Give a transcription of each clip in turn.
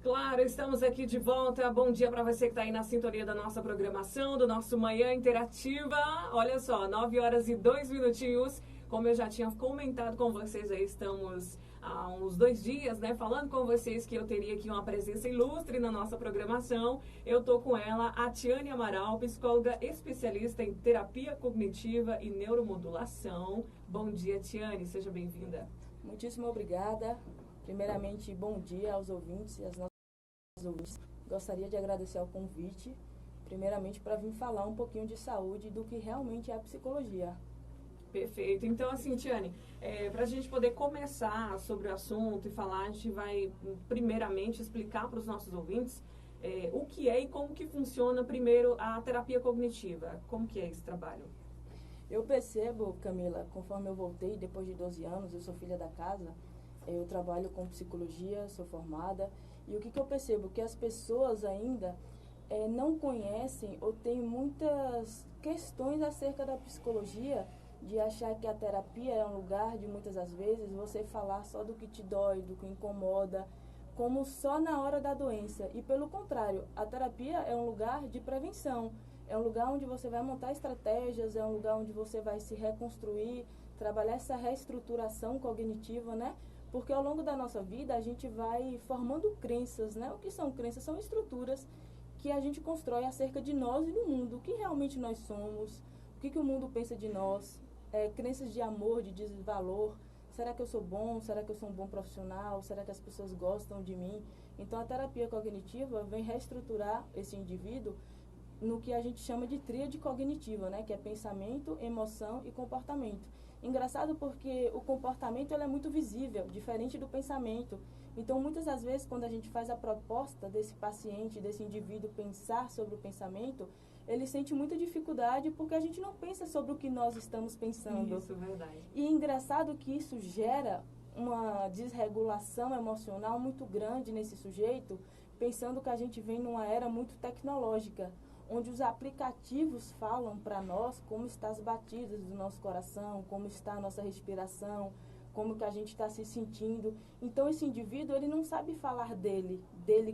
Claro, estamos aqui de volta. Bom dia para você que está aí na sintonia da nossa programação, do nosso Manhã Interativa. Olha só, 9 horas e 2 minutinhos. Como eu já tinha comentado com vocês, aí estamos há uns 2 dias, né, falando com vocês que eu teria aqui uma presença ilustre na nossa programação. Eu tô com ela, a Tiane Amaral, psicóloga especialista em terapia cognitiva e neuromodulação. Bom dia, Tiane, seja bem-vinda. Muitíssimo obrigada. Primeiramente, bom dia aos ouvintes e às nossas ouvintes. Gostaria de agradecer ao convite, primeiramente para vir falar um pouquinho de saúde e do que realmente é a psicologia. Perfeito. Então, assim, Tiane, para a gente poder começar sobre o assunto e falar, a gente vai primeiramente explicar para os nossos ouvintes o que é e como que funciona primeiro a terapia cognitiva. Como que é esse trabalho? Eu percebo, Camila, conforme eu voltei, depois de 12 anos, eu sou filha da casa, eu trabalho com psicologia, sou formada, e o que eu percebo? Que as pessoas ainda não conhecem ou têm muitas questões acerca da psicologia, de achar que a terapia é um lugar de, muitas das vezes, você falar só do que te dói, do que incomoda, como só na hora da doença. E pelo contrário, a terapia é um lugar de prevenção, é um lugar onde você vai montar estratégias, é um lugar onde você vai se reconstruir, trabalhar essa reestruturação cognitiva, né? Porque ao longo da nossa vida a gente vai formando crenças, né? O que são crenças? São estruturas que a gente constrói acerca de nós e do mundo, o que realmente nós somos, o que o mundo pensa de nós, crenças de amor, de desvalor. Será que eu sou bom? Será que eu sou um bom profissional? Será que as pessoas gostam de mim? Então a terapia cognitiva vem reestruturar esse indivíduo no que a gente chama de tríade cognitiva, né? Que é pensamento, emoção e comportamento. Engraçado porque o comportamento ele é muito visível, diferente do pensamento. Então, muitas das vezes, quando a gente faz a proposta desse paciente, desse indivíduo pensar sobre o pensamento, ele sente muita dificuldade porque a gente não pensa sobre o que nós estamos pensando. Isso, é verdade. E é engraçado que isso gera uma desregulação emocional muito grande nesse sujeito, pensando que a gente vem numa era muito tecnológica, onde os aplicativos falam para nós como estão as batidas do nosso coração, como está a nossa respiração, como que a gente está se sentindo. Então, esse indivíduo, ele não sabe falar dele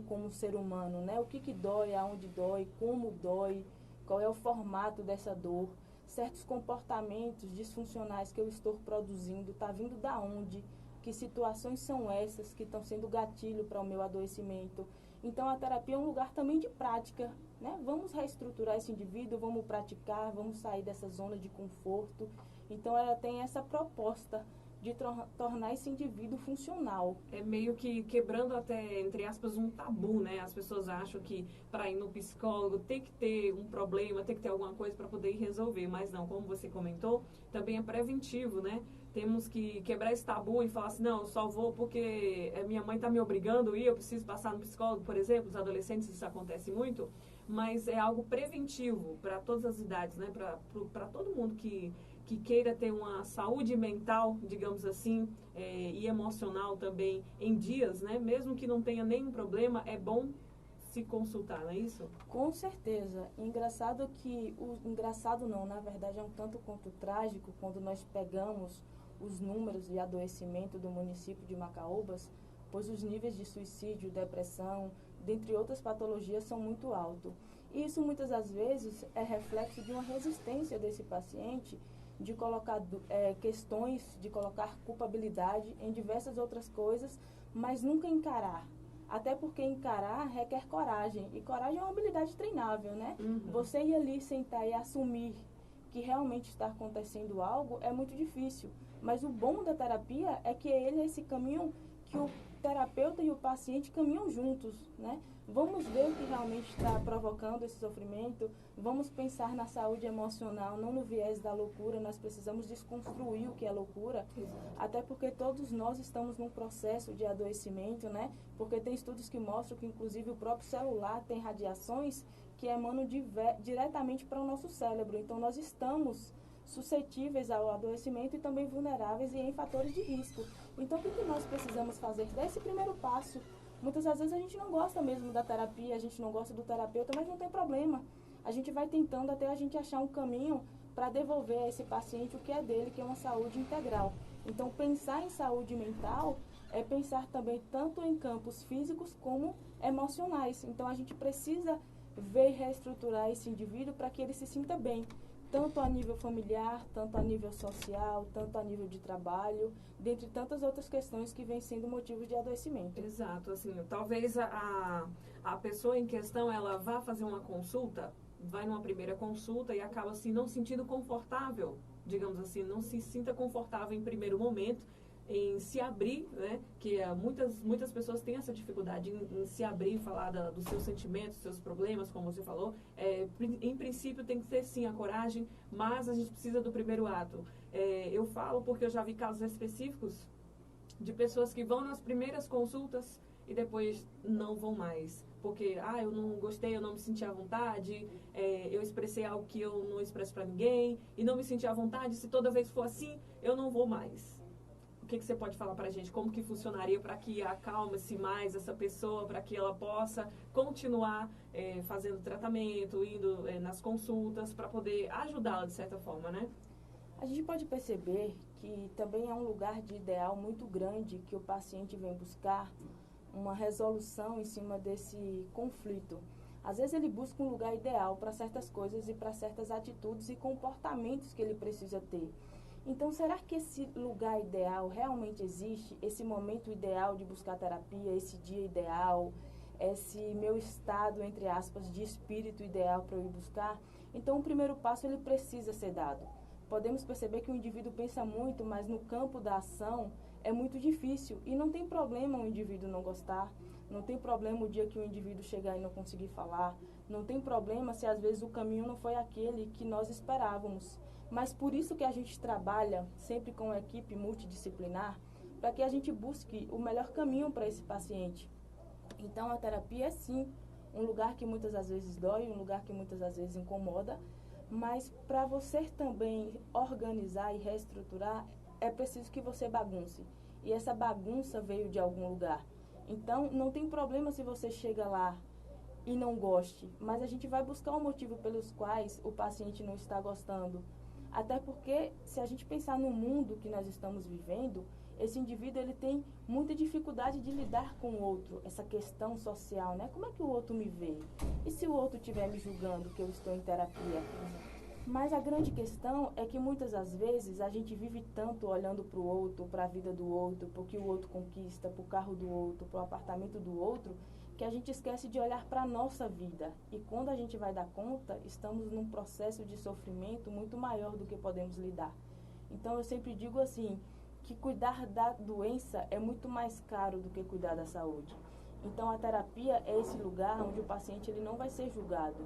como ser humano, né? O que dói, aonde dói, como dói, qual é o formato dessa dor, certos comportamentos disfuncionais que eu estou produzindo, está vindo da onde, que situações são essas que estão sendo gatilho para o meu adoecimento. Então, a terapia é um lugar também de prática, né? Vamos reestruturar esse indivíduo, vamos praticar, vamos sair dessa zona de conforto. Então, ela tem essa proposta de tornar esse indivíduo funcional. É meio que quebrando até, entre aspas, um tabu, né? As pessoas acham que para ir no psicólogo tem que ter um problema, tem que ter alguma coisa para poder ir resolver. Mas não, como você comentou, também é preventivo, né? Temos que quebrar esse tabu e falar assim, não, eu só vou porque minha mãe está me obrigando a ir, eu preciso passar no psicólogo, por exemplo. Os adolescentes isso acontece muito, mas é algo preventivo para todas as idades, né? Para todo mundo que queira ter uma saúde mental, digamos assim, e emocional também em dias, né? Mesmo que não tenha nenhum problema, é bom se consultar, não é isso? Com certeza. Engraçado engraçado não, na verdade é um tanto quanto trágico quando nós pegamos os números de adoecimento do município de Macaúbas, pois os níveis de suicídio, depressão, dentre outras patologias, são muito altos. E isso muitas das vezes é reflexo de uma resistência desse paciente de colocar questões, de colocar culpabilidade em diversas outras coisas, mas nunca encarar. Até porque encarar requer coragem, e coragem é uma habilidade treinável, né? Uhum. Você ir ali, sentar e assumir que realmente está acontecendo algo é muito difícil. Mas o bom da terapia é que ele é esse caminho que o terapeuta e o paciente caminham juntos, né? Vamos ver o que realmente está provocando esse sofrimento, vamos pensar na saúde emocional, não no viés da loucura. Nós precisamos desconstruir o que é loucura, até porque todos nós estamos num processo de adoecimento, né? Porque tem estudos que mostram que, inclusive, o próprio celular tem radiações que emanam diretamente para o nosso cérebro. Então, nós estamos suscetíveis ao adoecimento e também vulneráveis e em fatores de risco. Então, o que nós precisamos fazer? Desse primeiro passo. Muitas das vezes a gente não gosta mesmo da terapia, a gente não gosta do terapeuta, mas não tem problema. A gente vai tentando até a gente achar um caminho para devolver a esse paciente o que é dele, que é uma saúde integral. Então, pensar em saúde mental é pensar também tanto em campos físicos como emocionais. Então, a gente precisa ver e reestruturar esse indivíduo para que ele se sinta bem, tanto a nível familiar, tanto a nível social, tanto a nível de trabalho, dentre tantas outras questões que vêm sendo motivos de adoecimento. Exato, assim, talvez a pessoa em questão, ela vá fazer uma consulta, vai numa primeira consulta e acaba assim não se sentindo confortável, digamos assim, não se sinta confortável em primeiro momento em se abrir, né? Que muitas pessoas têm essa dificuldade em se abrir e falar dos seus sentimentos, dos seus problemas, como você falou. Em princípio tem que ter sim a coragem, mas a gente precisa do primeiro ato. Eu falo porque eu já vi casos específicos de pessoas que vão nas primeiras consultas e depois não vão mais. Porque, eu não gostei, eu não me senti à vontade, eu expressei algo que eu não expresso para ninguém, e não me senti à vontade, se toda vez for assim, eu não vou mais. O que você pode falar para a gente? Como que funcionaria para que acalme-se mais essa pessoa, para que ela possa continuar fazendo tratamento, indo nas consultas, para poder ajudá-la de certa forma, né? A gente pode perceber que também é um lugar de ideal muito grande que o paciente vem buscar uma resolução em cima desse conflito. Às vezes ele busca um lugar ideal para certas coisas e para certas atitudes e comportamentos que ele precisa ter. Então, será que esse lugar ideal realmente existe? Esse momento ideal de buscar terapia, esse dia ideal, esse meu estado, entre aspas, de espírito ideal para eu ir buscar? Então, o primeiro passo ele precisa ser dado. Podemos perceber que o indivíduo pensa muito, mas no campo da ação é muito difícil. E não tem problema o indivíduo não gostar, não tem problema o dia que o indivíduo chegar e não conseguir falar, não tem problema se às vezes o caminho não foi aquele que nós esperávamos. Mas por isso que a gente trabalha sempre com uma equipe multidisciplinar, para que a gente busque o melhor caminho para esse paciente. Então, a terapia é sim um lugar que muitas das vezes dói, um lugar que muitas das vezes incomoda, mas para você também organizar e reestruturar, é preciso que você bagunce. E essa bagunça veio de algum lugar. Então, não tem problema se você chega lá e não goste, mas a gente vai buscar um motivo pelos quais o paciente não está gostando. Até porque, se a gente pensar no mundo que nós estamos vivendo, esse indivíduo ele tem muita dificuldade de lidar com o outro, essa questão social, né? Como é que o outro me vê? E se o outro estiver me julgando que eu estou em terapia? Mas a grande questão é que muitas das vezes a gente vive tanto olhando para o outro, para a vida do outro, para o que o outro conquista, para o carro do outro, para o apartamento do outro, que a gente esquece de olhar para a nossa vida. E quando a gente vai dar conta, estamos num processo de sofrimento muito maior do que podemos lidar. Então, eu sempre digo assim, que cuidar da doença é muito mais caro do que cuidar da saúde. Então, a terapia é esse lugar onde o paciente ele não vai ser julgado,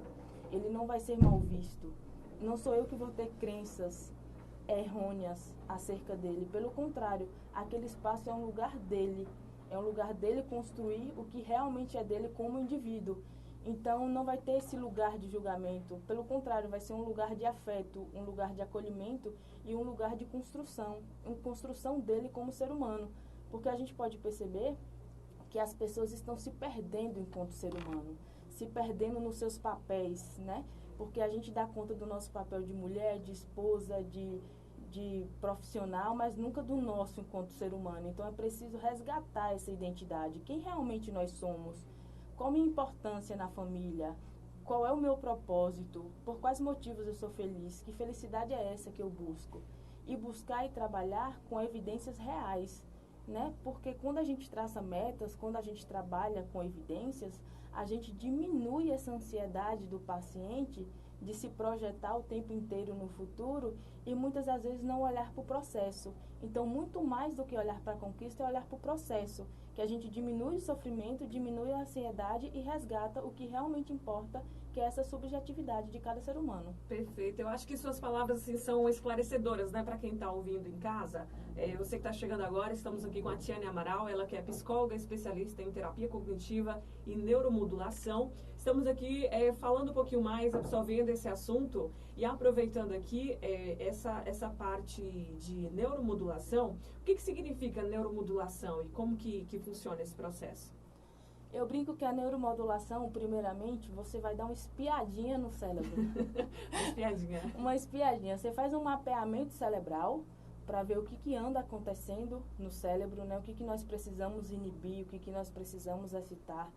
ele não vai ser mal visto. Não sou eu que vou ter crenças errôneas acerca dele. Pelo contrário, aquele espaço é um lugar dele. É um lugar dele construir o que realmente é dele como indivíduo. Então, não vai ter esse lugar de julgamento. Pelo contrário, vai ser um lugar de afeto, um lugar de acolhimento e um lugar de construção. Uma construção dele como ser humano. Porque a gente pode perceber que as pessoas estão se perdendo enquanto ser humano. Se perdendo nos seus papéis, né? Porque a gente dá conta do nosso papel de mulher, de esposa, de profissional, mas nunca do nosso enquanto ser humano. Então, é preciso resgatar essa identidade. Quem realmente nós somos? Qual a minha importância na família? Qual é o meu propósito? Por quais motivos eu sou feliz? Que felicidade é essa que eu busco? E buscar e trabalhar com evidências reais, né? Porque quando a gente traça metas, quando a gente trabalha com evidências, a gente diminui essa ansiedade do paciente de se projetar o tempo inteiro no futuro e muitas das vezes não olhar para o processo. Então, muito mais do que olhar para a conquista é olhar para o processo, que a gente diminui o sofrimento, diminui a ansiedade e resgata o que realmente importa, que é essa subjetividade de cada ser humano. Perfeito. Eu acho que suas palavras assim, são esclarecedoras, né, para quem está ouvindo em casa. Você que está chegando agora, estamos aqui com a Tiane Amaral, ela que é psicóloga, especialista em terapia cognitiva e neuromodulação. Estamos aqui falando um pouquinho mais, absorvendo esse assunto e aproveitando aqui essa parte de neuromodulação. O que significa neuromodulação e como que funciona esse processo? Eu brinco que a neuromodulação, primeiramente, você vai dar uma espiadinha no cérebro. Uma espiadinha. Uma espiadinha. Você faz um mapeamento cerebral para ver o que anda acontecendo no cérebro, né? O que nós precisamos inibir, o que nós precisamos excitar.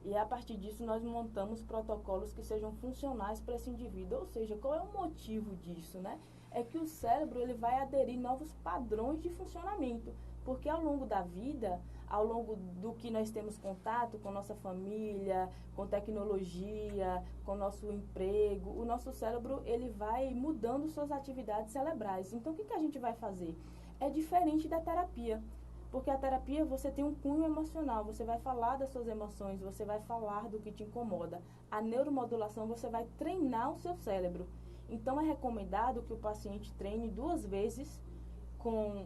E a partir disso nós montamos protocolos que sejam funcionais para esse indivíduo. Ou seja, qual é o motivo disso, né? É que o cérebro ele vai aderir novos padrões de funcionamento, porque ao longo da vida, ao longo do que nós temos contato com nossa família, com tecnologia, com nosso emprego, o nosso cérebro ele vai mudando suas atividades cerebrais. Então, o que a gente vai fazer? É diferente da terapia, porque a terapia você tem um cunho emocional, você vai falar das suas emoções, você vai falar do que te incomoda. A neuromodulação você vai treinar o seu cérebro. Então, é recomendado que o paciente treine 2 vezes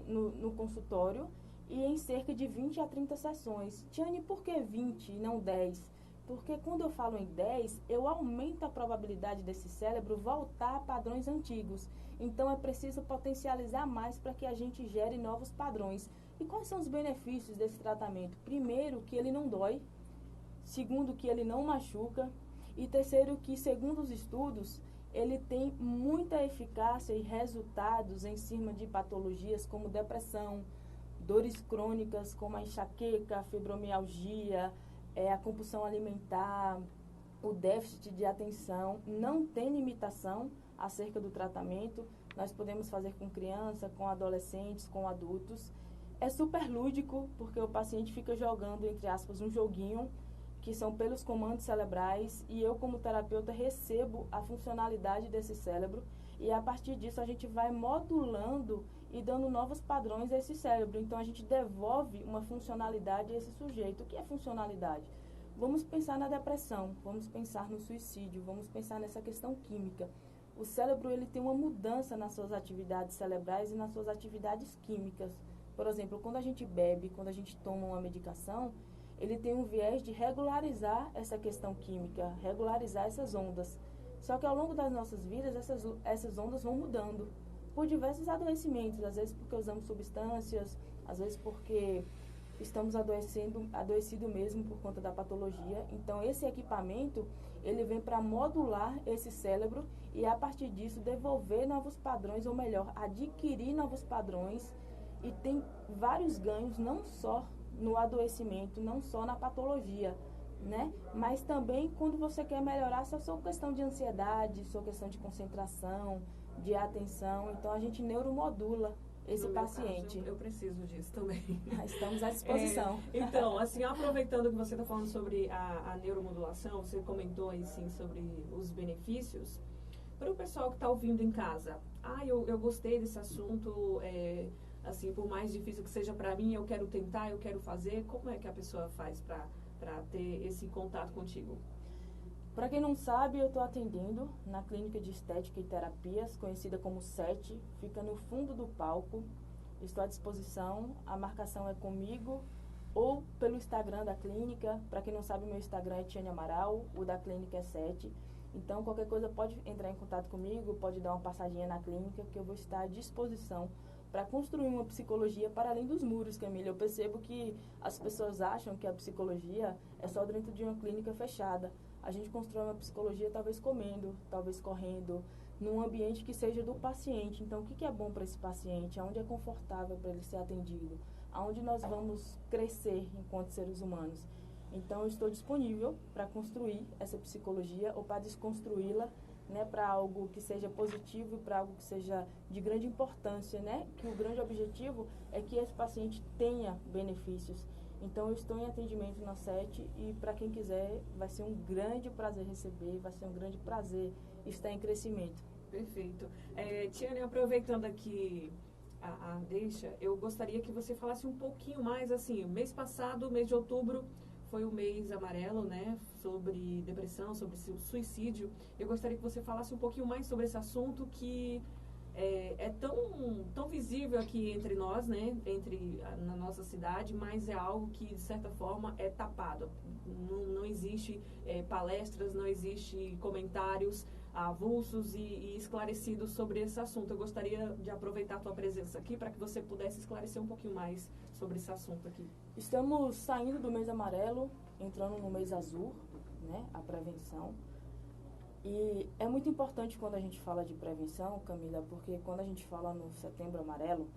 no consultório e em cerca de 20 a 30 sessões. Tiane, por que 20 e não 10? Porque quando eu falo em 10, eu aumento a probabilidade desse cérebro voltar a padrões antigos. Então, é preciso potencializar mais para que a gente gere novos padrões. E quais são os benefícios desse tratamento? Primeiro, que ele não dói. Segundo, que ele não machuca. E terceiro, que segundo os estudos, ele tem muita eficácia e resultados em cima de patologias como depressão, dores crônicas como a enxaqueca, a fibromialgia, a compulsão alimentar, o déficit de atenção. Não tem limitação acerca do tratamento. Nós podemos fazer com criança, com adolescentes, com adultos. É super lúdico, porque o paciente fica jogando, entre aspas, um joguinho, que são pelos comandos cerebrais, e eu, como terapeuta, recebo a funcionalidade desse cérebro, e a partir disso a gente vai modulando e dando novos padrões a esse cérebro. Então, a gente devolve uma funcionalidade a esse sujeito. O que é funcionalidade? Vamos pensar na depressão, vamos pensar no suicídio, vamos pensar nessa questão química. O cérebro ele tem uma mudança nas suas atividades cerebrais e nas suas atividades químicas. Por exemplo, quando a gente bebe, quando a gente toma uma medicação, ele tem um viés de regularizar essa questão química, regularizar essas ondas. Só que ao longo das nossas vidas, essas ondas vão mudando por diversos adoecimentos, às vezes porque usamos substâncias, às vezes porque estamos adoecido mesmo por conta da patologia. Então, esse equipamento, ele vem para modular esse cérebro e, a partir disso, devolver novos padrões, ou melhor, adquirir novos padrões. E tem vários ganhos, não só no adoecimento, não só na patologia, né? Mas também quando você quer melhorar sua questão de ansiedade, sua questão de concentração, de atenção. Então, a gente neuromodula esse paciente. Caso, eu preciso disso também. Estamos à disposição. Então, assim, aproveitando que você está falando sobre a neuromodulação, você comentou aí sim sobre os benefícios. Para o pessoal que está ouvindo em casa, eu gostei desse assunto, assim, por mais difícil que seja para mim, eu quero tentar, eu quero fazer. Como é que a pessoa faz para ter esse contato contigo? Para quem não sabe, eu estou atendendo na Clínica de Estética e Terapias, conhecida como SET, fica no fundo do palco. Estou à disposição, a marcação é comigo ou pelo Instagram da clínica. Para quem não sabe, meu Instagram é Tiane Amaral, o da clínica é SET. Então, qualquer coisa pode entrar em contato comigo, pode dar uma passadinha na clínica, que eu vou estar à disposição para construir uma psicologia para além dos muros, Camila. Eu percebo que as pessoas acham que a psicologia é só dentro de uma clínica fechada. A gente constrói uma psicologia talvez comendo, talvez correndo, num ambiente que seja do paciente. Então, o que é bom para esse paciente? Aonde é confortável para ele ser atendido? Aonde nós vamos crescer enquanto seres humanos? Então, eu estou disponível para construir essa psicologia ou para desconstruí-la, né, para algo que seja positivo e para algo que seja de grande importância, né? Que o grande objetivo é que esse paciente tenha benefícios. Então, eu estou em atendimento na SET e, para quem quiser, vai ser um grande prazer receber, vai ser um grande prazer estar em crescimento. Perfeito. Tiane, aproveitando aqui a deixa, eu gostaria que você falasse um pouquinho mais, assim, mês passado, mês de outubro, foi o mês amarelo, né, sobre depressão, sobre suicídio. Eu gostaria que você falasse um pouquinho mais sobre esse assunto que é tão visível aqui entre nós, né, na nossa cidade, mas é algo que, de certa forma, é tapado. Não existe palestras, não existe comentários avulsos e esclarecidos sobre esse assunto. Eu gostaria de aproveitar a tua presença aqui para que você pudesse esclarecer um pouquinho mais sobre esse assunto aqui. Estamos saindo do mês amarelo, entrando no mês azul, né, a prevenção. E é muito importante quando a gente fala de prevenção, Camila, porque quando a gente fala no Setembro Amarelo,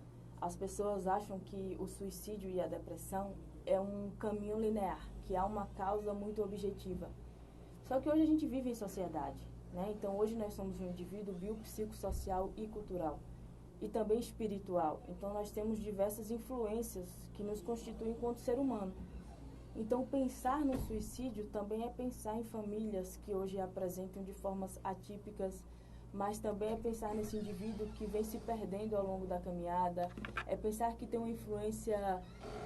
as pessoas acham que o suicídio e a depressão é um caminho linear, que há uma causa muito objetiva. Só que hoje a gente vive em sociedade, né? Então hoje nós somos um indivíduo biopsicossocial e cultural, e também espiritual. Então nós temos diversas influências que nos constituem enquanto ser humano. Então, pensar no suicídio também é pensar em famílias que hoje apresentam de formas atípicas, mas também é pensar nesse indivíduo que vem se perdendo ao longo da caminhada, é pensar que tem uma influência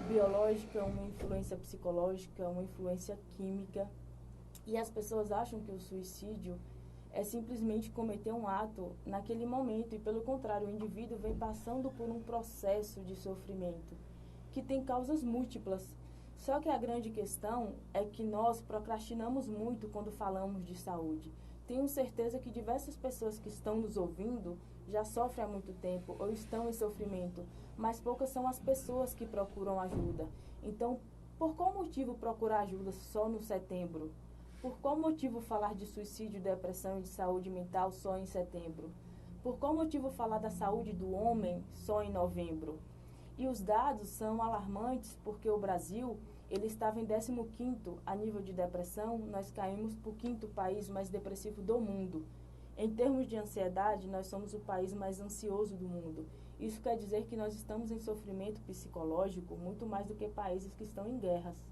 biológica, uma influência psicológica, uma influência química. E as pessoas acham que o suicídio é simplesmente cometer um ato naquele momento, e pelo contrário, o indivíduo vem passando por um processo de sofrimento que tem causas múltiplas. Só que a grande questão é que nós procrastinamos muito quando falamos de saúde. Tenho certeza que diversas pessoas que estão nos ouvindo já sofrem há muito tempo ou estão em sofrimento, mas poucas são as pessoas que procuram ajuda. Então, por qual motivo procurar ajuda só no setembro? Por qual motivo falar de suicídio, depressão e de saúde mental só em setembro? Por qual motivo falar da saúde do homem só em novembro? E os dados são alarmantes porque o Brasil, ele estava em 15º a nível de depressão, nós caímos para o 5º país mais depressivo do mundo. Em termos de ansiedade, nós somos o país mais ansioso do mundo. Isso quer dizer que nós estamos em sofrimento psicológico muito mais do que países que estão em guerras.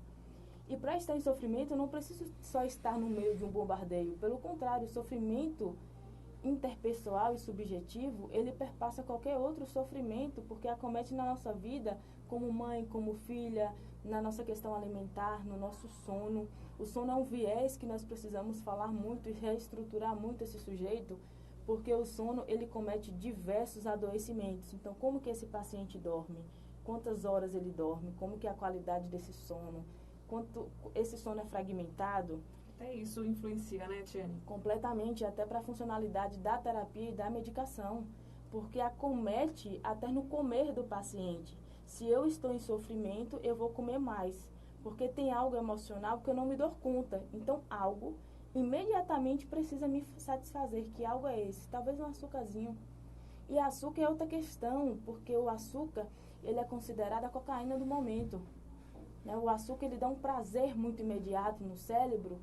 E para estar em sofrimento, eu não preciso só estar no meio de um bombardeio. Pelo contrário, o sofrimento interpessoal e subjetivo, ele perpassa qualquer outro sofrimento, porque acomete na nossa vida, como mãe, como filha, na nossa questão alimentar, no nosso sono. O sono é um viés que nós precisamos falar muito e reestruturar muito esse sujeito, porque o sono, ele comete diversos adoecimentos. Então, como que esse paciente dorme? Quantas horas ele dorme? Como que é a qualidade desse sono? Quanto esse sono é fragmentado? Até isso influencia, né, Tiane? Completamente, até para a funcionalidade da terapia e da medicação, porque acomete até no comer do paciente. Se eu estou em sofrimento, eu vou comer mais, porque tem algo emocional que eu não me dou conta. Então, algo imediatamente precisa me satisfazer. Que algo é esse? Talvez um açúcarzinho. E açúcar é outra questão, porque o açúcar, ele é considerado a cocaína do momento. Né? O açúcar, ele dá um prazer muito imediato no cérebro.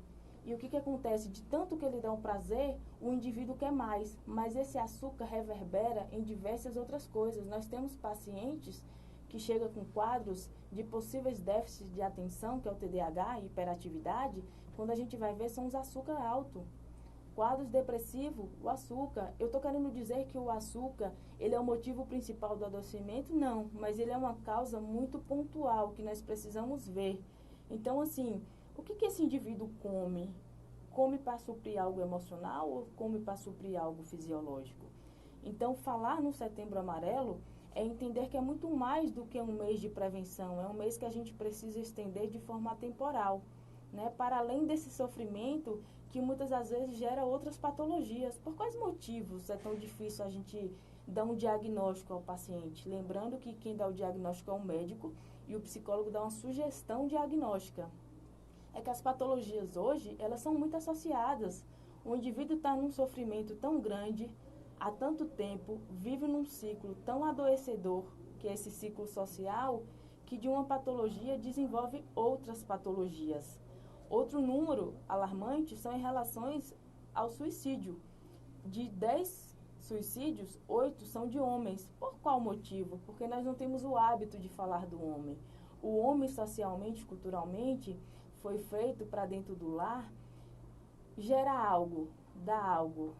E o que acontece? De tanto que ele dá um prazer, o indivíduo quer mais. Mas esse açúcar reverbera em diversas outras coisas. Nós temos pacientes que chegam com quadros de possíveis déficits de atenção, que é o TDAH e hiperatividade. Quando a gente vai ver, são os açúcar alto. Quadros depressivos, o açúcar. Eu estou querendo dizer que o açúcar, ele é o motivo principal do adoecimento? Não, mas ele é uma causa muito pontual que nós precisamos ver. Então, assim, o que esse indivíduo come? Come para suprir algo emocional ou come para suprir algo fisiológico? Então, falar no Setembro Amarelo é entender que é muito mais do que um mês de prevenção. É um mês que a gente precisa estender de forma temporal, né? Para além desse sofrimento que muitas das vezes gera outras patologias. Por quais motivos é tão difícil a gente dar um diagnóstico ao paciente? Lembrando que quem dá o diagnóstico é o médico e o psicólogo dá uma sugestão diagnóstica. É que as patologias hoje, elas são muito associadas. O indivíduo está num sofrimento tão grande, há tanto tempo, vive num ciclo tão adoecedor, que é esse ciclo social, que de uma patologia desenvolve outras patologias. Outro número alarmante são em relação ao suicídio. De 10 suicídios, 8 são de homens. Por qual motivo? Porque nós não temos o hábito de falar do homem. O homem, socialmente, culturalmente, foi feito para dentro do lar, gera algo,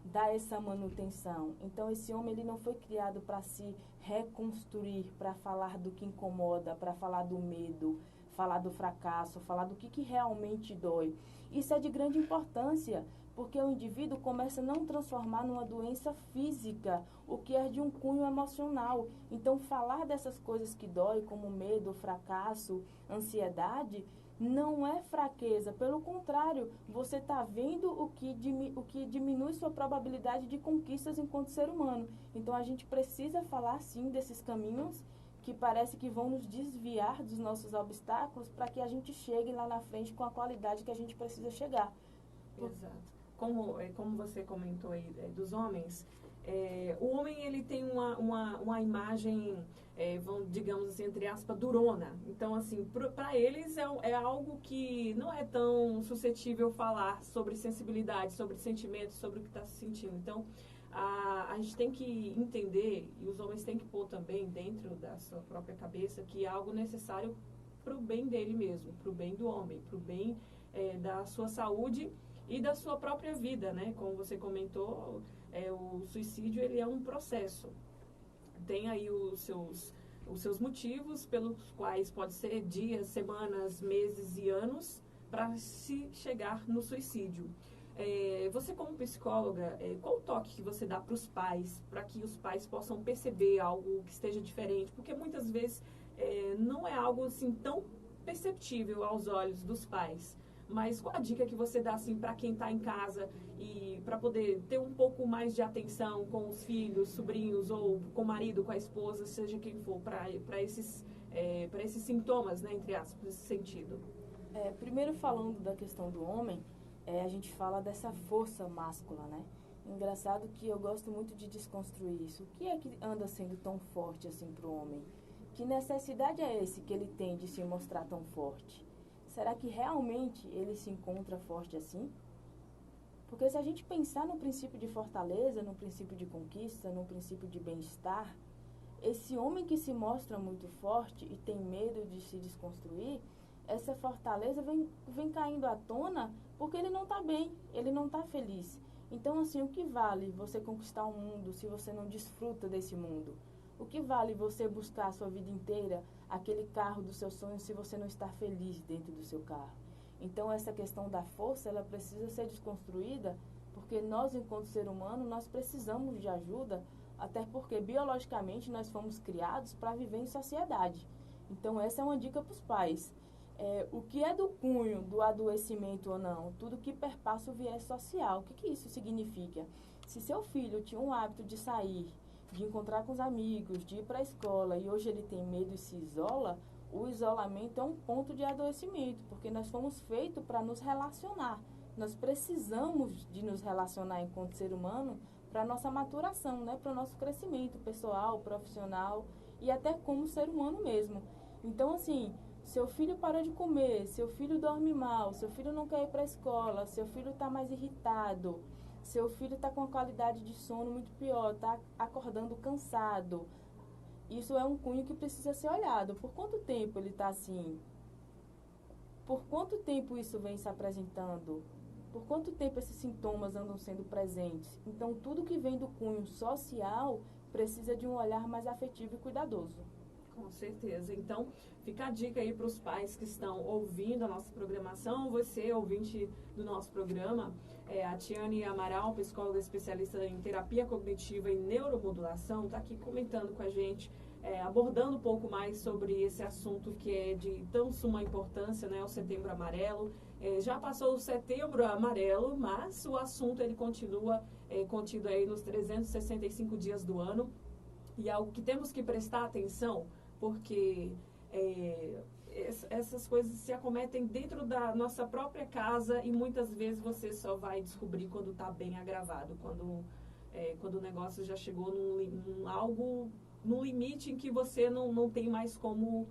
dá essa manutenção. Então, esse homem, ele não foi criado para se reconstruir, para falar do que incomoda, para falar do medo, falar do fracasso, falar do que realmente dói. Isso é de grande importância, porque o indivíduo começa a não transformar numa doença física, o que é de um cunho emocional. Então, falar dessas coisas que dói, como medo, fracasso, ansiedade, não é fraqueza. Pelo contrário, você está vendo o que diminui sua probabilidade de conquistas enquanto ser humano. Então, a gente precisa falar, sim, desses caminhos que parece que vão nos desviar dos nossos obstáculos para que a gente chegue lá na frente com a qualidade que a gente precisa chegar. Exato. como você comentou aí dos homens, o homem ele tem uma imagem, digamos assim, entre aspas, durona. Então, assim, para eles é algo que não é tão suscetível falar sobre sensibilidade, sobre sentimentos, sobre o que está se sentindo. Então, a gente tem que entender, e os homens têm que pôr também dentro da sua própria cabeça, que é algo necessário para o bem dele mesmo, para o bem do homem, para o bem da sua saúde e da sua própria vida, né? Como você comentou, o suicídio ele é um processo. Tem aí os seus motivos pelos quais pode ser dias, semanas, meses e anos para se chegar no suicídio. Você como psicóloga, qual o toque que você dá para os pais, para que os pais possam perceber algo que esteja diferente? Porque muitas vezes não é algo assim tão perceptível aos olhos dos pais. Mas qual a dica que você dá assim para quem está em casa e para poder ter um pouco mais de atenção com os filhos, sobrinhos ou com o marido, com a esposa, seja quem for, para esses sintomas, né, entre aspas, nesse sentido? Primeiro falando da questão do homem, a gente fala dessa força máscula, né? Engraçado que eu gosto muito de desconstruir isso. O que é que anda sendo tão forte assim para o homem? Que necessidade é esse que ele tem de se mostrar tão forte? Será que realmente ele se encontra forte assim? Porque se a gente pensar no princípio de fortaleza, no princípio de conquista, no princípio de bem-estar, esse homem que se mostra muito forte e tem medo de se desconstruir, essa fortaleza vem caindo à tona porque ele não está bem, ele não está feliz. Então, assim, o que vale você conquistar o mundo se você não desfruta desse mundo? O que vale você buscar a sua vida inteira aquele carro dos seus sonhos se você não está feliz dentro do seu carro? Então, essa questão da força, ela precisa ser desconstruída, porque nós, enquanto ser humano, nós precisamos de ajuda, até porque, biologicamente, nós fomos criados para viver em sociedade. Então, essa é uma dica para os pais. O que é do cunho do adoecimento ou não? Tudo que perpassa o viés social. O que isso significa? Se seu filho tinha um hábito de sair, de encontrar com os amigos, de ir para a escola, e hoje ele tem medo e se isola, o isolamento é um ponto de adoecimento, porque nós fomos feitos para nos relacionar. Nós precisamos de nos relacionar enquanto ser humano para a nossa maturação, né? Para o nosso crescimento pessoal, profissional e até como ser humano mesmo. Então, assim, seu filho parou de comer, seu filho dorme mal, seu filho não quer ir para a escola, seu filho está mais irritado, seu filho está com a qualidade de sono muito pior, está acordando cansado. Isso é um cunho que precisa ser olhado. Por quanto tempo ele está assim? Por quanto tempo isso vem se apresentando? Por quanto tempo esses sintomas andam sendo presentes? Então, tudo que vem do cunho social precisa de um olhar mais afetivo e cuidadoso. Com certeza. Então, fica a dica aí para os pais que estão ouvindo a nossa programação. Você, ouvinte do nosso programa, a Tiane Amaral, psicóloga especialista em terapia cognitiva e neuromodulação, está aqui comentando com a gente, abordando um pouco mais sobre esse assunto que é de tão suma importância, né, o Setembro Amarelo. Já passou o Setembro Amarelo, mas o assunto ele continua contido aí nos 365 dias do ano. E algo que temos que prestar atenção, porque essas coisas se acometem dentro da nossa própria casa e muitas vezes você só vai descobrir quando está bem agravado, quando o negócio já chegou num limite em que você não tem mais como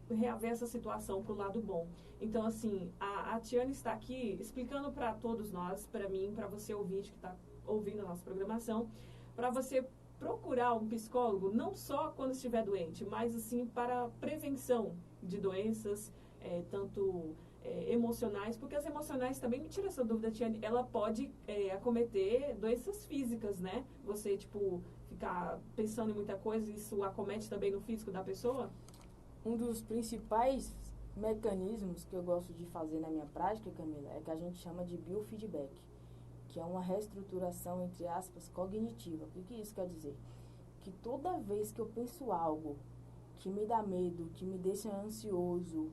reaver essa situação para o lado bom. Então, assim, a Tiane está aqui explicando para todos nós, para mim, para você ouvinte que está ouvindo a nossa programação, para você procurar um psicólogo, não só quando estiver doente, mas assim para prevenção de doenças, tanto emocionais, porque as emocionais também, me tira essa dúvida, Tiane, ela pode acometer doenças físicas, né? Você, tipo, ficar pensando em muita coisa, isso acomete também no físico da pessoa? Um dos principais mecanismos que eu gosto de fazer na minha prática, Camila, é que a gente chama de biofeedback, que é uma reestruturação, entre aspas, cognitiva. O que isso quer dizer? Que toda vez que eu penso algo que me dá medo, que me deixa ansioso,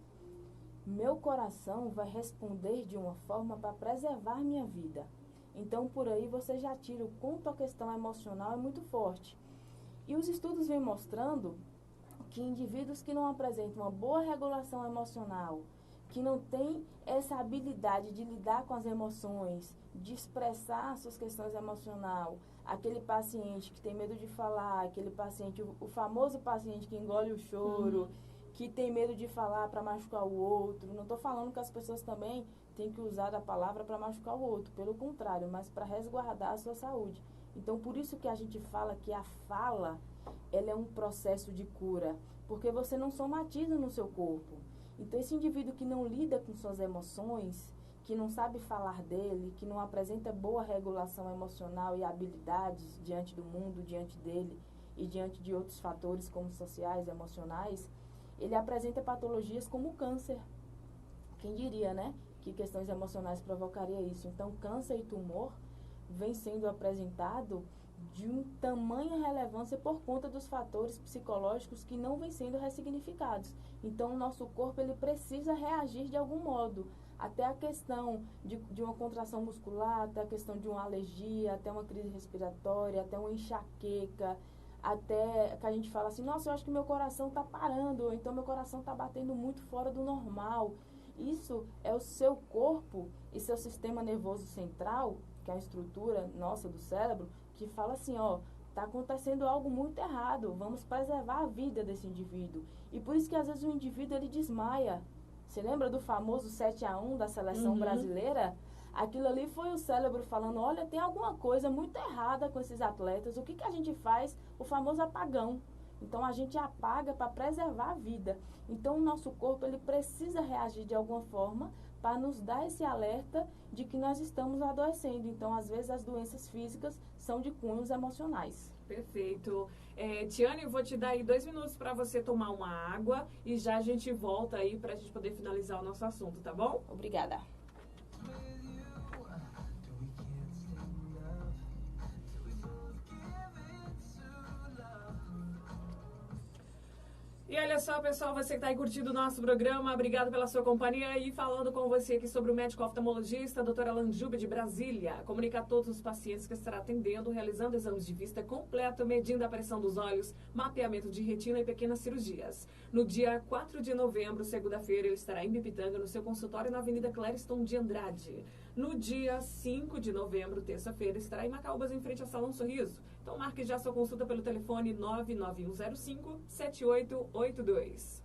meu coração vai responder de uma forma para preservar minha vida. Então, por aí você já tira o quanto a questão emocional é muito forte. E os estudos vêm mostrando que indivíduos que não apresentam uma boa regulação emocional, que não tem essa habilidade de lidar com as emoções, de expressar suas questões emocionais, aquele paciente que tem medo de falar, aquele paciente, o famoso paciente que engole o choro, que tem medo de falar para machucar o outro. Não estou falando que as pessoas também têm que usar a palavra para machucar o outro, pelo contrário, mas para resguardar a sua saúde. Então, por isso que a gente fala que a fala, ela é um processo de cura, porque você não somatiza no seu corpo. Então, esse indivíduo que não lida com suas emoções, que não sabe falar dele, que não apresenta boa regulação emocional e habilidades diante do mundo, diante dele e diante de outros fatores como sociais, emocionais, ele apresenta patologias como o câncer. Quem diria, né, que questões emocionais provocaria isso? Então, câncer e tumor vem sendo apresentado de um tamanha relevância por conta dos fatores psicológicos que não vêm sendo ressignificados. Então, o nosso corpo ele precisa reagir de algum modo. Até a questão de uma contração muscular, até a questão de uma alergia, até uma crise respiratória, até uma enxaqueca, até que a gente fala assim, nossa, eu acho que meu coração está parando, ou então meu coração está batendo muito fora do normal. Isso é o seu corpo e seu sistema nervoso central, que é a estrutura nossa do cérebro, que fala assim, ó, está acontecendo algo muito errado, vamos preservar a vida desse indivíduo. E por isso que às vezes o indivíduo ele desmaia. Você lembra do famoso 7-1 da seleção brasileira? Aquilo ali foi o cérebro falando, olha, tem alguma coisa muito errada com esses atletas, o que a gente faz? O famoso apagão. Então, a gente apaga para preservar a vida. Então, o nosso corpo ele precisa reagir de alguma forma para nos dar esse alerta de que nós estamos adoecendo. Então, às vezes, as doenças físicas são de cunhos emocionais. Perfeito. Tiane, eu vou te dar aí 2 minutos para você tomar uma água e já a gente volta aí para a gente poder finalizar o nosso assunto, tá bom? Obrigada. E olha só, pessoal, você que está aí curtindo o nosso programa, obrigado pela sua companhia e falando com você aqui sobre o médico oftalmologista, doutora Lanjuba de Brasília. Comunica a todos os pacientes que estará atendendo, realizando exames de vista completo, medindo a pressão dos olhos, mapeamento de retina e pequenas cirurgias. No dia 4 de novembro, segunda-feira, ele estará em Bipitanga, no seu consultório na Avenida Clériston de Andrade. No dia 5 de novembro, terça-feira, estará em Macaúbas, em frente ao Salão Sorriso. Então, marque já sua consulta pelo telefone 99105-7882.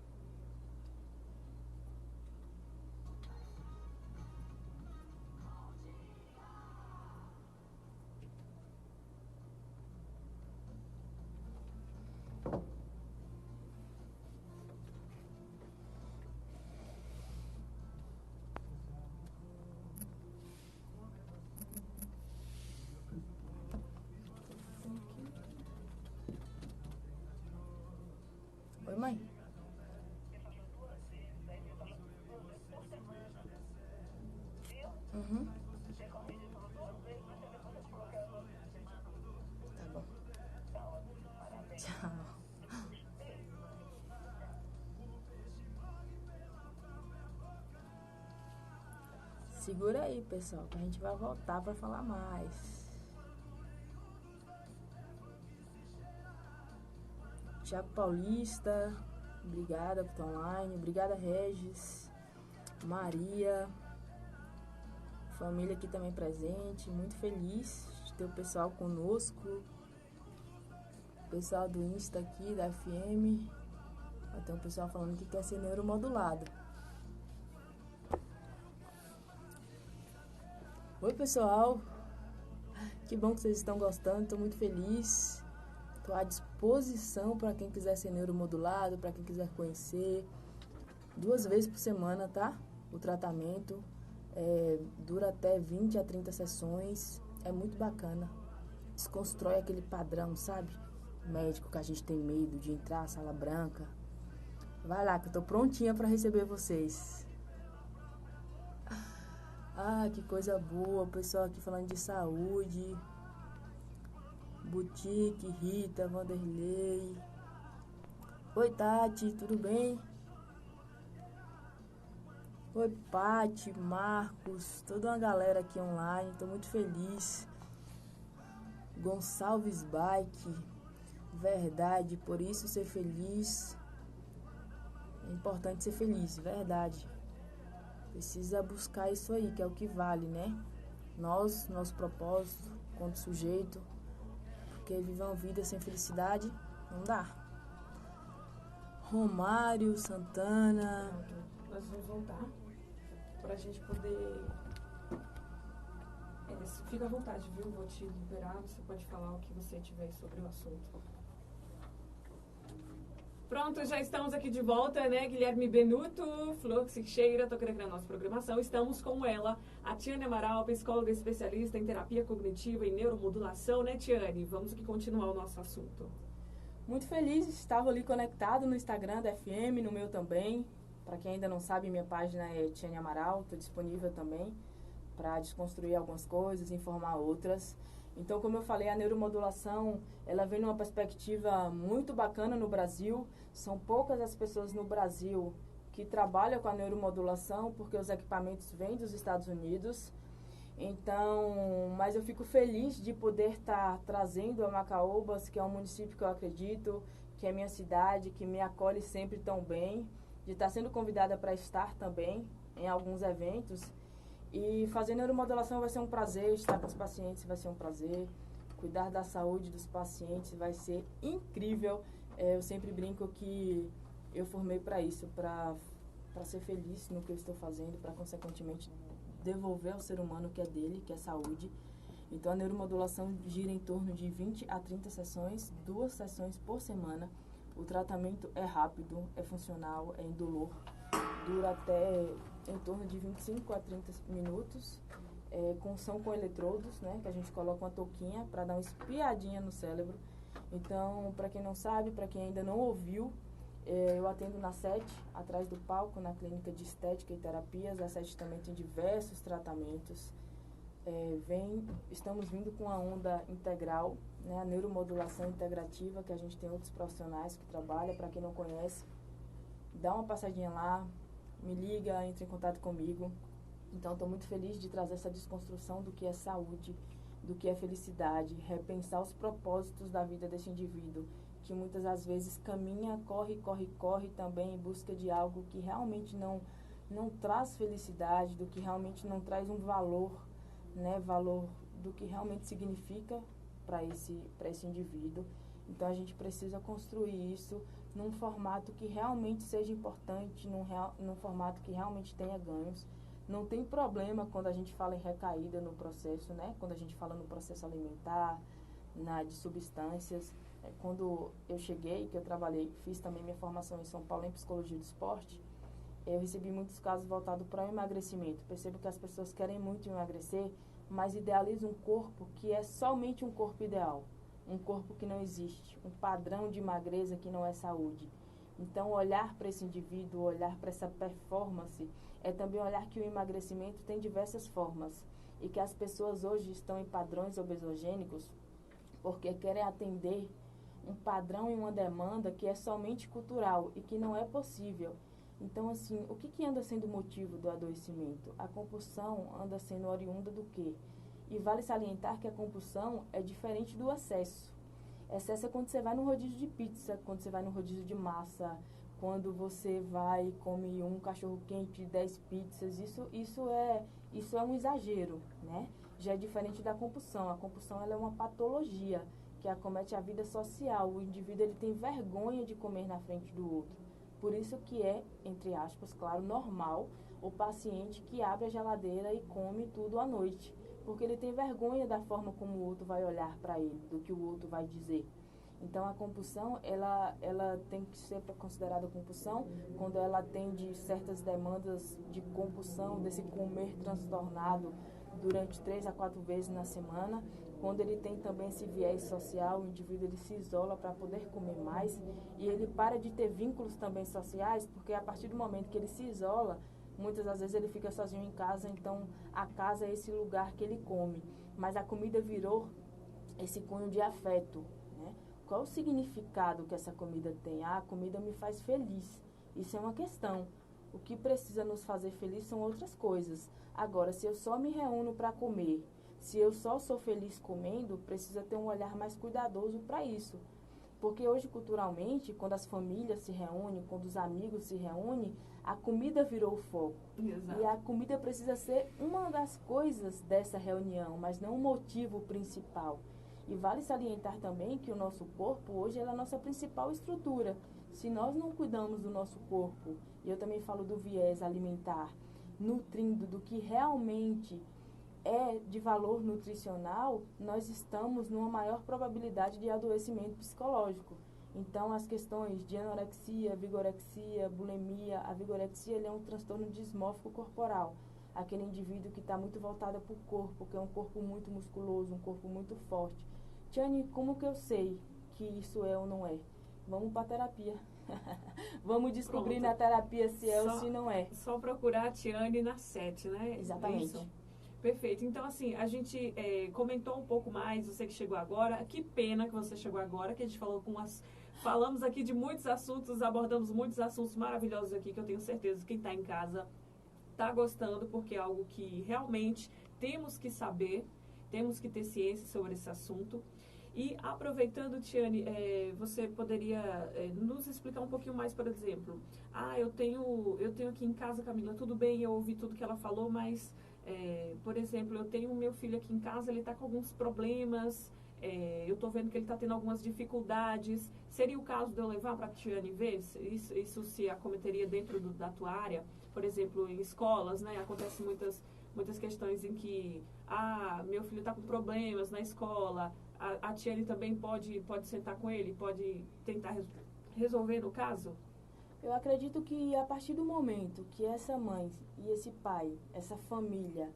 Oi, mãe. Uhum. Tá bom. Tchau. Segura aí, pessoal, que a gente vai voltar para falar mais. Tiago Paulista, obrigada por estar online. Obrigada, Regis, Maria, família aqui também presente. Muito feliz de ter o pessoal conosco. O pessoal do Insta aqui, da FM. Tem um pessoal falando que quer ser neuromodulado. Oi, pessoal. Que bom que vocês estão gostando, estou muito feliz. Estou à disposição para quem quiser ser neuromodulado, para quem quiser conhecer. 2 vezes por semana, tá? O tratamento dura até 20 a 30 sessões. É muito bacana. Desconstrói aquele padrão, sabe? Médico que a gente tem medo de entrar, sala branca. Vai lá que eu tô prontinha para receber vocês. Ah, que coisa boa. O pessoal aqui falando de saúde. Boutique, Rita, Vanderlei. Oi, Tati, tudo bem? Oi, Pati, Marcos, toda uma galera aqui online, tô muito feliz. Gonçalves Bike, verdade, por isso ser feliz. É importante ser feliz, verdade. Precisa buscar isso aí, que é o que vale, né? Nosso propósito, quanto sujeito, porque viver uma vida sem felicidade não dá. Romário, Santana. Nós vamos voltar para a gente poder. Fica à vontade, viu? Vou te liberar. Você pode falar o que você tiver sobre o assunto. Pronto, já estamos aqui de volta, né? Guilherme Benuto, Flor Teixeira, tô querendo a nossa programação. Estamos com ela, a Tiane Amaral, psicóloga especialista em terapia cognitiva e neuromodulação, né, Tiane? Vamos aqui continuar o nosso assunto. Muito feliz, estava ali conectado no Instagram da FM, no meu também. Para quem ainda não sabe, minha página é Tiane Amaral, estou disponível também para desconstruir algumas coisas, informar outras. Então, como eu falei, a neuromodulação, ela vem numa perspectiva muito bacana no Brasil. São poucas as pessoas no Brasil que trabalham com a neuromodulação, porque os equipamentos vêm dos Estados Unidos. Então, mas eu fico feliz de poder estar trazendo a Macaúbas, que é um município que eu acredito, que é minha cidade, que me acolhe sempre tão bem, de estar sendo convidada para estar também em alguns eventos. E fazer neuromodulação vai ser um prazer, estar com os pacientes vai ser um prazer, cuidar da saúde dos pacientes vai ser incrível. Eu sempre brinco que eu formei para isso, para ser feliz no que eu estou fazendo, para consequentemente devolver ao ser humano o que é dele, que é saúde. Então a neuromodulação gira em torno de 20 a 30 sessões, 2 sessões por semana. O tratamento é rápido, é funcional, é indolor, dura até em torno de 25 a 30 minutos, são com eletrodos, né, que a gente coloca uma touquinha para dar uma espiadinha no cérebro. Então, para quem não sabe, para quem ainda não ouviu, eu atendo na SET, atrás do palco, na clínica de estética e terapias. A SET também tem diversos tratamentos. Estamos vindo com a onda integral, né, a neuromodulação integrativa, que a gente tem outros profissionais que trabalham. Para quem não conhece, dá uma passadinha lá, me liga, entre em contato comigo. Então, estou muito feliz de trazer essa desconstrução do que é saúde, do que é felicidade, repensar os propósitos da vida desse indivíduo, que muitas das vezes caminha, corre também em busca de algo que realmente não traz felicidade, do que realmente não traz um valor, né, valor do que realmente significa para esse indivíduo. Então, a gente precisa construir isso num formato que realmente seja importante, num formato que realmente tenha ganhos. Não tem problema quando a gente fala em recaída no processo, né? Quando a gente fala no processo alimentar, de substâncias. Quando eu cheguei, que eu trabalhei, fiz também minha formação em São Paulo em psicologia do esporte, eu recebi muitos casos voltados para o emagrecimento. Percebo que as pessoas querem muito emagrecer, mas idealizam um corpo que é somente um corpo ideal. Um corpo que não existe, um padrão de magreza que não é saúde. Então, olhar para esse indivíduo, olhar para essa performance, é também olhar que o emagrecimento tem diversas formas e que as pessoas hoje estão em padrões obesogênicos porque querem atender um padrão e uma demanda que é somente cultural e que não é possível. Então, assim, o que anda sendo o motivo do adoecimento? A compulsão anda sendo oriunda do quê? E vale salientar que a compulsão é diferente do excesso. Excesso é quando você vai no rodízio de pizza, quando você vai no rodízio de massa, quando você vai e come um cachorro-quente, 10 pizzas. Isso é um exagero, né? Já é diferente da compulsão. A compulsão ela é uma patologia que acomete a vida social. O indivíduo ele tem vergonha de comer na frente do outro. Por isso que é, entre aspas, claro, normal o paciente que abre a geladeira e come tudo à noite. Porque ele tem vergonha da forma como o outro vai olhar para ele, do que o outro vai dizer. Então, a compulsão, ela tem que ser considerada compulsão quando ela atende certas demandas de compulsão, desse comer transtornado durante 3 a 4 vezes na semana. Quando ele tem também esse viés social, o indivíduo ele se isola para poder comer mais e ele para de ter vínculos também sociais, porque a partir do momento que ele se isola, muitas das vezes ele fica sozinho em casa, então a casa é esse lugar que ele come. Mas a comida virou esse cunho de afeto, né? Qual o significado que essa comida tem? A comida me faz feliz. Isso é uma questão. O que precisa nos fazer feliz são outras coisas. Agora, se eu só me reúno para comer, se eu só sou feliz comendo, precisa ter um olhar mais cuidadoso para isso. Porque hoje, culturalmente, quando as famílias se reúnem, quando os amigos se reúnem, a comida virou o foco. Exato. E a comida precisa ser uma das coisas dessa reunião, mas não o motivo principal. E vale salientar também que o nosso corpo hoje é a nossa principal estrutura. Se nós não cuidamos do nosso corpo, e eu também falo do viés alimentar, nutrindo do que realmente é de valor nutricional, nós estamos numa maior probabilidade de adoecimento psicológico. Então, as questões de anorexia, vigorexia, bulimia, a vigorexia ele é um transtorno dismórfico corporal. Aquele indivíduo que está muito voltado para o corpo, que é um corpo muito musculoso, um corpo muito forte. Tiane, como que eu sei que isso é ou não é? Vamos para a terapia. Vamos descobrir na terapia se é ou se não é. Só procurar a Tiane na 7, né? Exatamente. Isso. Perfeito. Então, assim, a gente comentou um pouco mais, você que chegou agora. Que pena que você chegou agora, que a gente falamos aqui de muitos assuntos, abordamos muitos assuntos maravilhosos aqui, que eu tenho certeza que quem está em casa está gostando, porque é algo que realmente temos que saber, temos que ter ciência sobre esse assunto. E aproveitando, Tiane, você poderia nos explicar um pouquinho mais, por exemplo, eu tenho aqui em casa, Camila, tudo bem, eu ouvi tudo que ela falou, mas, por exemplo, eu tenho o meu filho aqui em casa, ele está com alguns problemas, eu estou vendo que ele está tendo algumas dificuldades. Seria o caso de eu levar para a Tiane ver isso se acometeria dentro da tua área? Por exemplo, em escolas, né, acontecem muitas questões em que, meu filho está com problemas na escola, a Tiane também pode sentar com ele, pode tentar resolver no caso? Eu acredito que a partir do momento que essa mãe e esse pai, essa família,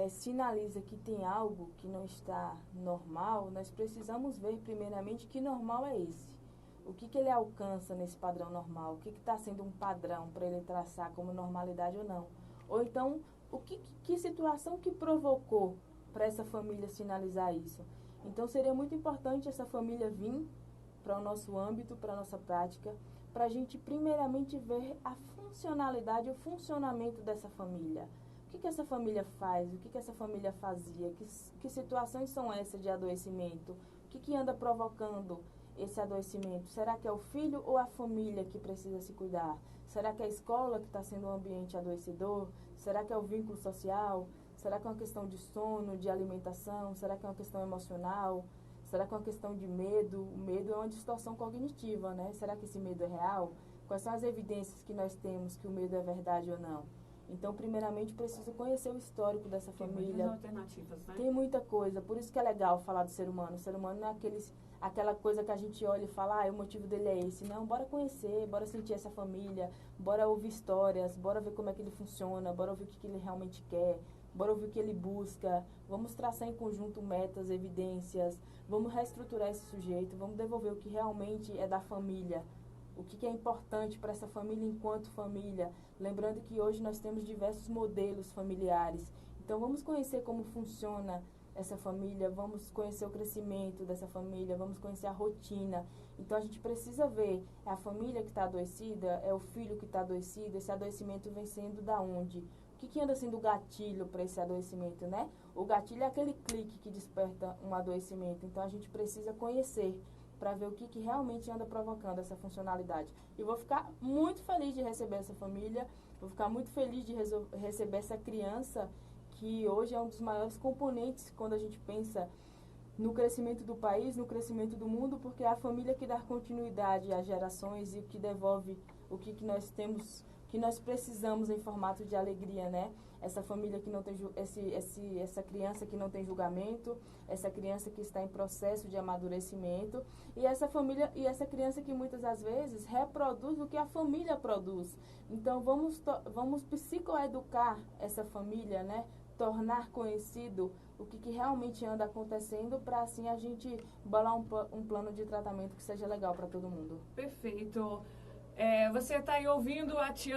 sinaliza que tem algo que não está normal, nós precisamos ver primeiramente que normal é esse. O que ele alcança nesse padrão normal? O que está sendo um padrão para ele traçar como normalidade ou não? Ou então, que situação que provocou para essa família sinalizar isso? Então, seria muito importante essa família vir para o nosso âmbito, para a nossa prática, para a gente primeiramente ver a funcionalidade, o funcionamento dessa família. O que essa família faz? O que essa família fazia? Que situações são essas de adoecimento? O que anda provocando esse adoecimento? Será que é o filho ou a família que precisa se cuidar? Será que é a escola que está sendo um ambiente adoecedor? Será que é o vínculo social? Será que é uma questão de sono, de alimentação? Será que é uma questão emocional? Será que é uma questão de medo? O medo é uma distorção cognitiva, né? Será que esse medo é real? Quais são as evidências que nós temos que o medo é verdade ou não? Então, primeiramente, preciso conhecer o histórico dessa família. Tem muitas alternativas, né? Tem muita coisa. Por isso que é legal falar do ser humano. O ser humano não é aquela coisa que a gente olha e fala, o motivo dele é esse. Não, bora conhecer, bora sentir essa família, bora ouvir histórias, bora ver como é que ele funciona, bora ouvir o que ele realmente quer, bora ouvir o que ele busca. Vamos traçar em conjunto metas, evidências, vamos reestruturar esse sujeito, vamos devolver o que realmente é da família. O que é importante para essa família enquanto família. Lembrando que hoje nós temos diversos modelos familiares. Então, vamos conhecer como funciona essa família, vamos conhecer o crescimento dessa família, vamos conhecer a rotina. Então, a gente precisa ver, é a família que está adoecida, é o filho que está adoecido, esse adoecimento vem sendo da onde? O que anda sendo o gatilho para esse adoecimento, né? O gatilho é aquele clique que desperta um adoecimento. Então, a gente precisa conhecer para ver o que realmente anda provocando essa funcionalidade. E vou ficar muito feliz de receber essa família, vou ficar muito feliz de receber essa criança, que hoje é um dos maiores componentes quando a gente pensa no crescimento do país, no crescimento do mundo, porque é a família que dá continuidade às gerações e que devolve o que nós temos, que nós precisamos em formato de alegria, né? Essa família que não tem essa criança que não tem julgamento, essa criança que está em processo de amadurecimento, e essa família e essa criança que muitas das vezes reproduz o que a família produz. Então vamos psicoeducar essa família, né? Tornar conhecido o que realmente anda acontecendo, para assim a gente bolar um plano de tratamento que seja legal para todo mundo. Perfeito. Você está aí ouvindo a Tiane